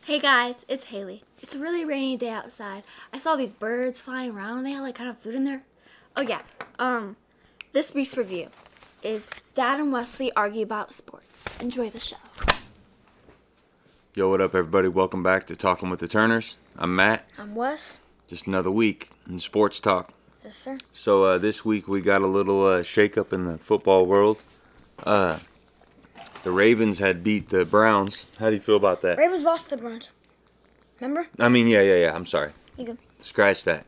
Hey guys, it's Haley. It's a really rainy day outside. I saw these birds flying around. They had like kind of food in there. Oh yeah. This week's review is Dad and Wesley argue about sports. Enjoy the show. Yo, what up, everybody? Welcome back to Talking with the Turners. I'm Matt. I'm Wes. Just another week in sports talk. Yes, sir. So this week we got a little shake-up in the football world. The Ravens had beat the Browns. How do you feel about that? Ravens lost to the Browns. Remember? I mean, yeah. I'm sorry. You good? Scratch that.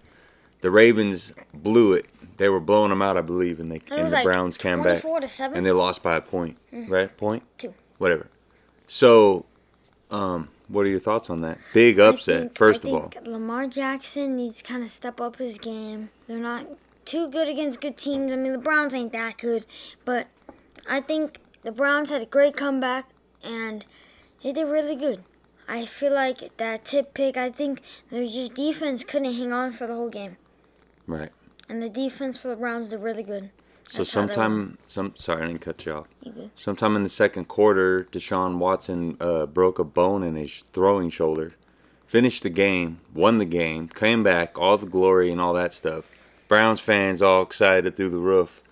The Ravens blew it. They were blowing them out, I believe, and the Browns came back. 24-7. And they lost by a point, right? Point? 2. Whatever. So, what are your thoughts on that? Big upset, first of all. I think Lamar Jackson needs to kind of step up his game. They're not too good against good teams. I mean, the Browns ain't that good, but I think the Browns had a great comeback, and they did really good. I feel like that tip pick, I think there's just defense couldn't hang on for the whole game. Right. And the defense for the Browns did really good. So sorry, I didn't cut you off. You good? Sometime in the second quarter, Deshaun Watson broke a bone in his throwing shoulder, finished the game, won the game, came back, all the glory and all that stuff. Browns fans all excited through the roof.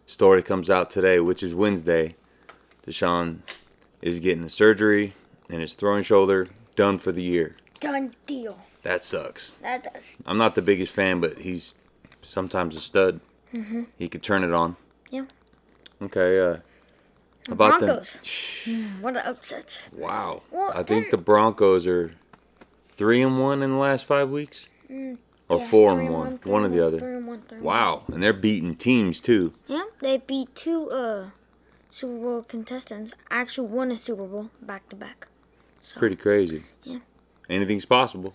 Story comes out today, which is Wednesday. Deshaun is getting a surgery in his throwing shoulder, done for the year. Done deal. That sucks. That does. I'm not the biggest fan, but he's sometimes a stud. Mm-hmm. He could turn it on. Yeah. Okay, The about Broncos. What an upset. Wow. Well, I think the Broncos are 3-1 in the last 5 weeks. Or Yeah, 4-1. 3-1, One or the other. 3-1, 3-1. Wow. And they're beating teams too. Yeah, they beat 2 Super Bowl contestants. Actually won a Super Bowl back to back. So Pretty crazy. Yeah. Anything's possible.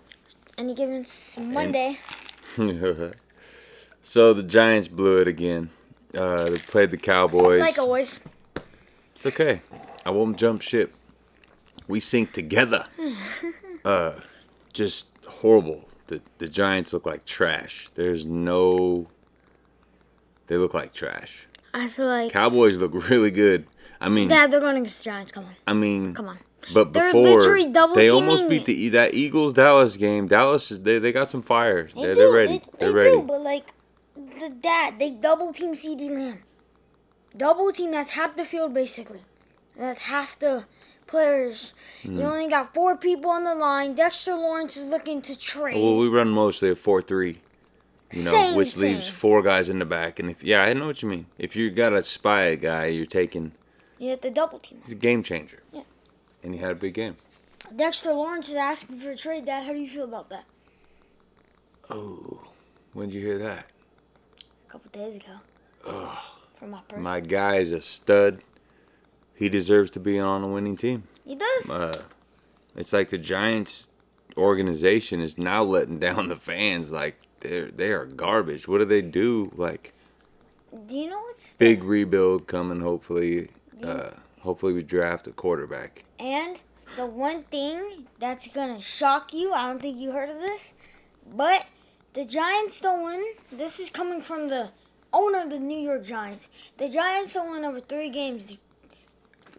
any given Monday. So the Giants blew it again. They played the Cowboys. Like always. It's okay. I won't jump ship. We sink together. Just horrible. The Giants look like trash. They look like trash. I feel like Cowboys look really good. I mean, Dad, they're going against the Giants. Come on. Come on. But They're before literally double they almost teaming beat that Eagles Dallas game. Dallas they got some fire. They're ready. They They're ready. do, but like they double team CeeDee Lamb. Double team, that's half the field basically. That's half the players. You only got 4 people on the line. Dexter Lawrence is looking to trade. Well, we run mostly a 4-3. Same which thing. leaves 4 guys in the back. And I know what you mean. If you got a spy guy, you're taking. You have to double team. He's a game changer. Yeah. And he had a big game. Dexter Lawrence is asking for a trade. Dad, how do you feel about that? Oh, when did you hear that? A couple days ago. Ugh. From my person. My guy is a stud. He deserves to be on a winning team. He does. It's like the Giants organization is now letting down the fans. Like they are garbage. What do they do? Like Do you know what's big rebuild coming. Hopefully, hopefully we draft a quarterback. And the one thing that's gonna shock you, I don't think you heard of this, but the Giants don't win. This is coming from the owner of the New York Giants. The Giants don't win over 3 games.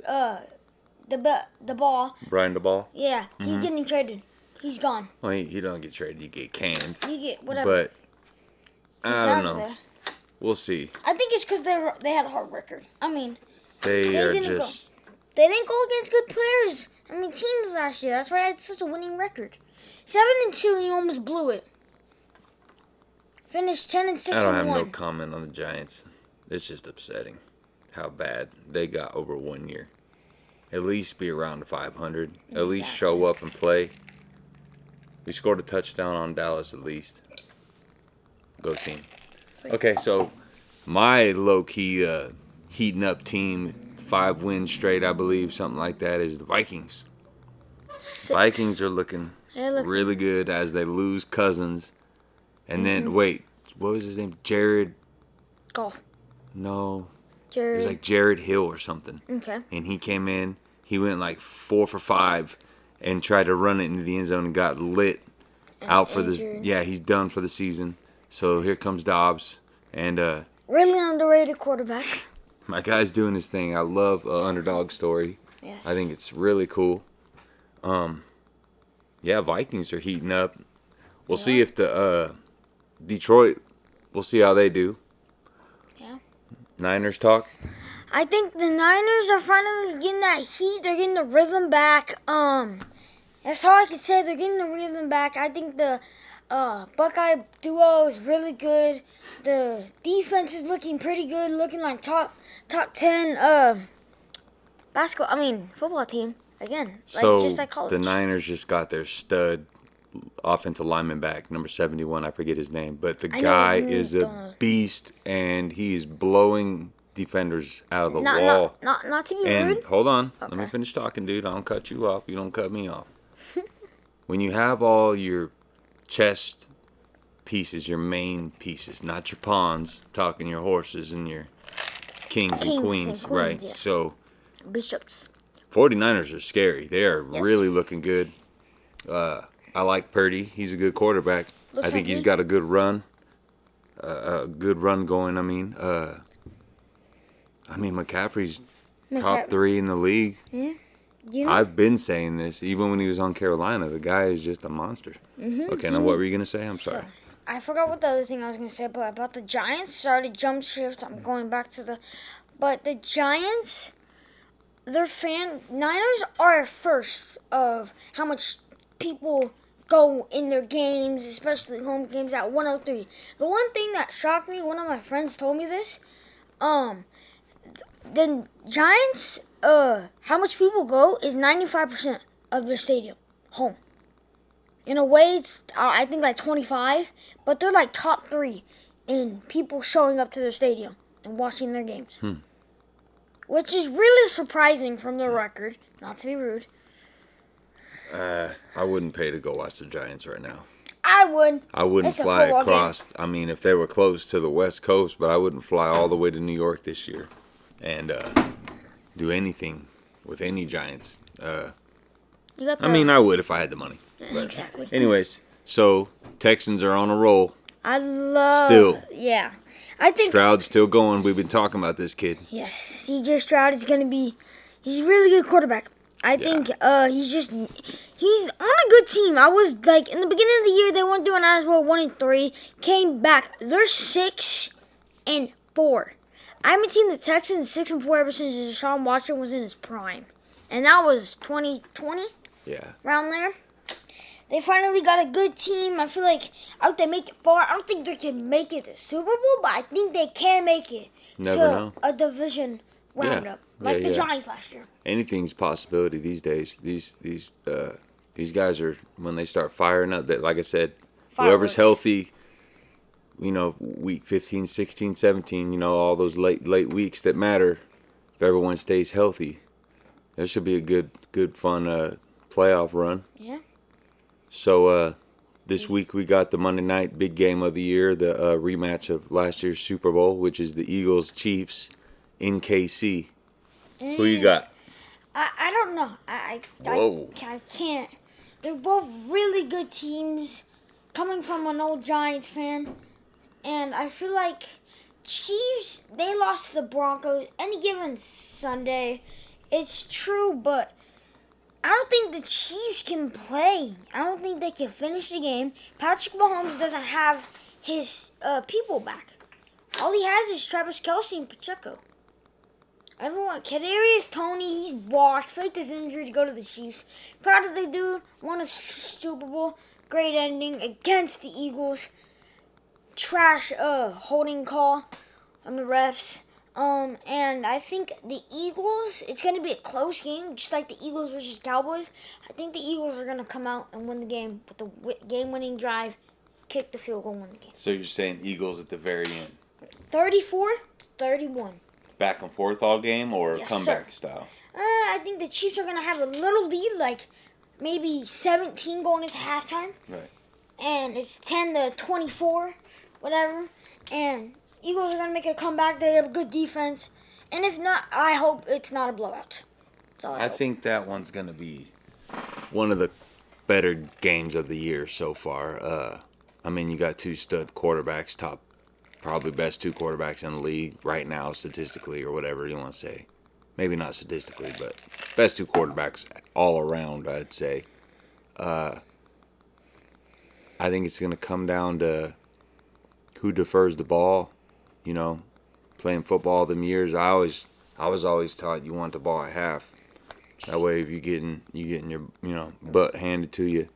The ball. Brian DeBall. Yeah, he's getting traded. He's gone. Well, he don't get traded. You get canned. You get whatever. But He's I out don't of know. there. We'll see. I think it's because they had a hard record. I mean, They are didn't just. they didn't go against good players. I mean, teams last year. That's why I had such a winning record. 7-2, and you almost blew it. Finished 10-6 I don't have and no 1. comment on the Giants. It's just upsetting how bad they got over 1 year. At least be around 500. At least show up and play. We scored a touchdown on Dallas at least. Go team. Okay, so my low-key heating up team, 5 wins straight, I believe, something like that, is the Vikings. 6. Vikings are looking They're looking- really good as they lose Cousins. And then, wait, what was his name? Jared? Golf. No. It Jerry. was like Jared Hill or something. Okay. And he came in. He went like 4 for 5 and tried to run it into the end zone and got lit out for this. injured. Yeah, he's done for the season. So here comes Dobbs. And Really underrated quarterback. my guy's doing his thing. I love underdog story. Yes. I think it's really cool. Yeah, Vikings are heating up. We'll see if the Detroit. We'll see how they do. Yeah. Niners talk. I think the Niners are finally getting that heat. They're getting the rhythm back. That's all I could say. They're getting the rhythm back. I think the Buckeye duo is really good. The defense is looking pretty good, looking like top 10 football team again. So just like college. the Niners just got their stud offensive lineman back, number 71. I forget his name, but the guy is a beast, and he's blowing defenders out of the wall. Not to be and rude. Hold on, Okay. let me finish talking, dude. I don't cut you off. You don't cut me off. When you have all your chest pieces, your main pieces, not your pawns, talking your horses and your kings and queens, right? Yeah. So Bishops. 49ers are scary. They are Yes. really looking good. I like Purdy. He's a good quarterback. Looks I think like he's he- got a good run. A good run going. McCaffrey's top 3 in the league. You know, I've been saying this even when he was on Carolina. The guy is just a monster. Mm-hmm. Okay, now what were you gonna say? I'm sorry. I forgot what the other thing I was going to say, but about the Giants. Sorry to jump shift. I'm going back to But the Giants, Niners are first of how much people go in their games, especially home games at 103. The one thing that shocked me, one of my friends told me this, the Giants, how much people go is 95% of their stadium home. In a way, it's I think like 25, but they're like top 3 in people showing up to their stadium and watching their games. Which is really surprising from the record, not to be rude. I wouldn't pay to go watch the Giants right now. I would. I wouldn't It's a fly football across. I mean, if they were close to the West Coast, but I wouldn't fly all the way to New York this year and do anything with any Giants. You got the, I would if I had the money. exactly. Anyways, so Texans are on a roll. I love. Still. Yeah. I think. Stroud's still going. We've been talking about this kid. Yes, CJ Stroud is going to be. He's a really good quarterback. I think he's on a good team. I was like, in the beginning of the year, they weren't doing as well, 1-3. Came back. They're 6-4. I haven't seen the Texans 6-4 ever since Deshaun Watson was in his prime. And that was 2020, Yeah. around there. They finally got a good team. I feel like I hope they make it far. I don't think they can make it to Super Bowl, but I think they can make it Never to know. a division roundup, like the Giants last year. Anything's a possibility these days. These guys are, when they start firing up, that, like I said, whoever's Fireworks. healthy, week 15, 16, 17, all those late weeks that matter, if everyone stays healthy, there should be a good fun playoff run. Yeah. So this week we got the Monday night big game of the year, the rematch of last year's Super Bowl, which is the Eagles-Chiefs in KC. Who you got? I don't know. Whoa. I can't. They're both really good teams, coming from an old Giants fan, and I feel like Chiefs, they lost to the Broncos any given Sunday. It's true, but I don't think the Chiefs can play. I don't think they can finish the game. Patrick Mahomes doesn't have his people back. All he has is Travis Kelce and Pacheco. Everyone, Kadarius Toney, he's washed, faked his injury to go to the Chiefs. Proud of the dude, won a Super Bowl. Great ending against the Eagles. Trash holding call on the refs. And I think the Eagles, it's going to be a close game, just like the Eagles versus Cowboys. I think the Eagles are going to come out and win the game with the game-winning drive, kick the field goal, win the game. So you're saying Eagles at the very end? 34-31. Back and forth all game or Yes, comeback sir. style? I think the Chiefs are going to have a little lead, like maybe 17 going into halftime. Right. And it's 10-24, whatever. And Eagles are going to make a comeback. They have a good defense. And if not, I hope it's not a blowout. That's all I I hope. think that one's going to be one of the better games of the year so far. You got 2 stud quarterbacks, probably best 2 quarterbacks in the league right now, statistically, or whatever you want to say. Maybe not statistically, but best 2 quarterbacks all around, I'd say. I think it's going to come down to who defers the ball. You know, playing football them years, I was always taught you want the ball at half. That way, if you getting your butt handed to you,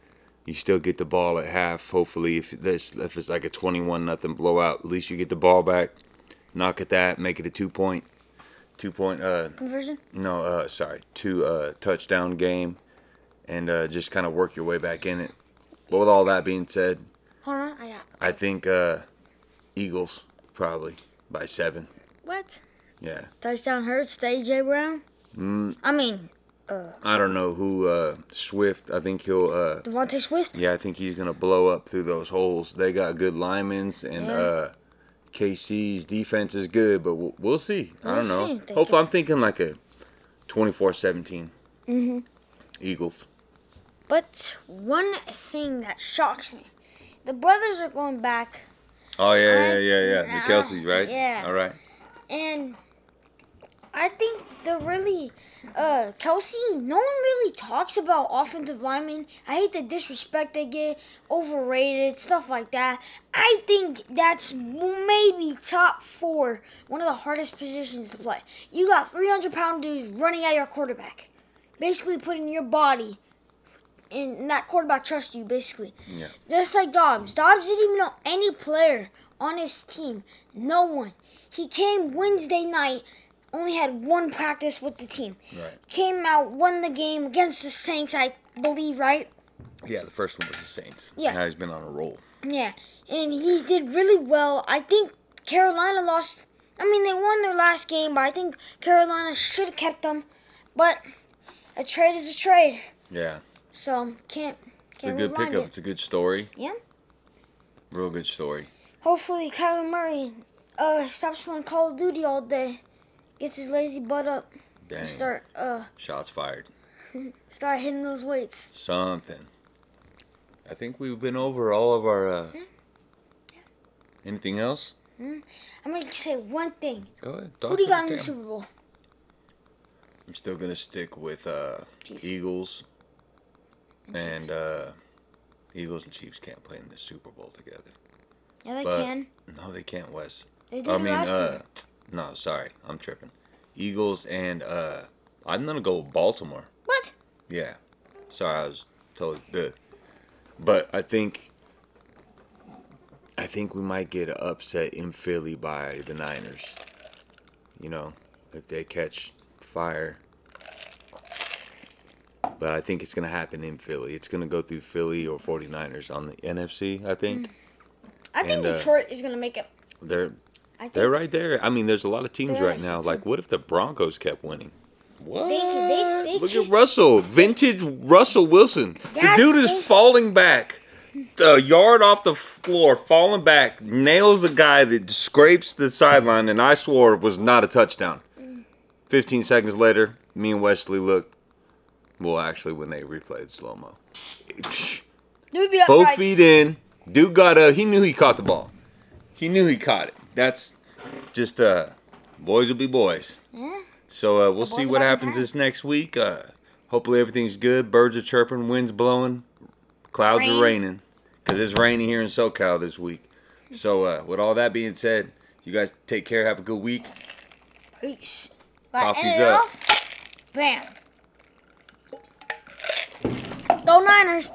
you still get the ball at half. Hopefully, if it's like a 21-0 blowout, at least you get the ball back, knock at that, make it a 2-point conversion. two touchdown game, and just kind of work your way back in it. But with all that being said, Hold on, I think Eagles probably by 7. what? Yeah. Touchdown Hurts to AJ Brown. I mean, I don't know who Swift. I think he'll. Devontae Swift. Yeah, I think he's gonna blow up through those holes. They got good linemen, and Yeah. KC's defense is good, but we'll see. I don't We'll know. see. Hopefully, I'm thinking like a 24-17 Mhm. Eagles. But one thing that shocks me, the brothers are going back, Oh yeah. Right? The Kelseys, right? Yeah. All right. and I think they're really, Kelsey, no one really talks about offensive linemen. I hate the disrespect they get, overrated, stuff like that. I think that's maybe top 4, one of the hardest positions to play. You got 300-pound dudes running at your quarterback, basically putting your body, and that quarterback trusts you, basically. Yeah. Just like Dobbs. Dobbs didn't even know any player on his team. No one. He came Wednesday night, only had 1 practice with the team. Right. Came out, won the game against the Saints, I believe, right? Yeah, the first one was the Saints. Yeah. Now he's been on a roll. Yeah. And he did really well. I think Carolina lost. I mean, they won their last game, but I think Carolina should have kept them. But a trade is a trade. Yeah. So, can't It's a good rewind pickup. it. It's a good story. Yeah. Real good story. Hopefully, Kyler Murray stops playing Call of Duty all day, gets his lazy butt up, Dang. and start Shots fired. hitting those weights. Something. I think we've been over all of our. Anything else? I'm gonna say one thing. Go ahead. Who do you got in the Super Bowl? I'm still gonna stick with Chiefs. Eagles, And and Eagles and Chiefs can't play in the Super Bowl together. Yeah, they but- can. No, they can't, Wes. They did it last year. No, sorry, I'm tripping. Eagles and I'm gonna go with Baltimore. What? Yeah, sorry, I was totally good. But I think we might get an upset in Philly by the Niners. You know, if they catch fire. But I think it's going to happen in Philly. It's going to go through Philly or 49ers on the NFC, I think. I think And, Detroit is gonna make it. They're I think they're right there. I mean, there's a lot of teams They're right now. actually Like, what if the Broncos kept winning? What? they Look can- at Russell. Vintage Russell Wilson. The That's dude is it. falling back. A yard off the floor, falling back, nails a guy that scrapes the sideline, and I swore it was not a touchdown. 15 seconds later, me and Wesley look. Well, actually, when they replayed slow-mo. Do the Both uprights. feet in. Dude got he knew he caught the ball. He knew he caught it. That's just, boys will be boys. Yeah. So we'll The see boys what about to happens die. this next week. Hopefully everything's good. Birds are chirping, wind's blowing, clouds Rain. are raining. Because it's raining here in SoCal this week. So with all that being said, you guys take care. Have a good week. Peace. Coffee's End it up. off. Bam. Go Niners.